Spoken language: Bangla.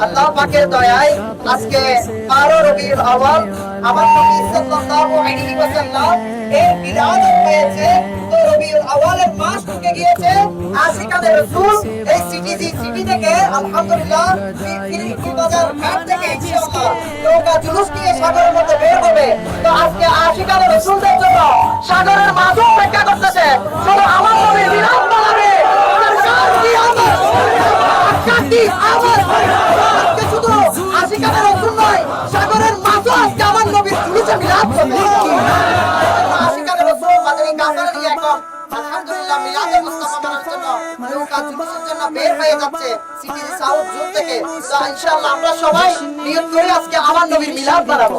আল্লাহ পাকের দয়ায় আজকে 12 রবিউল আউয়াল আমার নবী সাল্লাল্লাহু আলাইহি ওয়াসাল্লাম এর মিলাদ হয়েছে। তো রবিউল আউয়ালের মাস ঢুকে গিয়েছে। আশিকানে রাসূল এই সিটি থেকে আলহামদুলিল্লাহ ফিরিঙ্গি বাজার ঘাট থেকে ইনশাআল্লাহ নৌকা জুলুস নিয়ে সাগরের মধ্যে বের হবে। তো আজকে আশিকানে রাসূলদের জন্য সাগরের মাছ অপেক্ষা করতেছে। শুধু আমার নবীর মিলাদ বানাবে সরকার কি আমার কাটি আমার আজকে শুধু আশিকানে রাসূল নয়, সাগরের মাছও আজকে আমার নবীর জুলুসে মিলাদ হবে। আশিকানে রাসূল মাদানী কাফার নিয়ে এখন আলহামদুলিল্লাহ মিলাদে মুস্তাফা মানার জন্য নৌকা জুলুসের জন্য বের হয়ে যাচ্ছে সিটি সাউথ জোন থেকে। তো ইনশাআল্লাহ আমরা সবাই নিয়ত করে আজকে আমার নবীর মিলাদ বানাবো।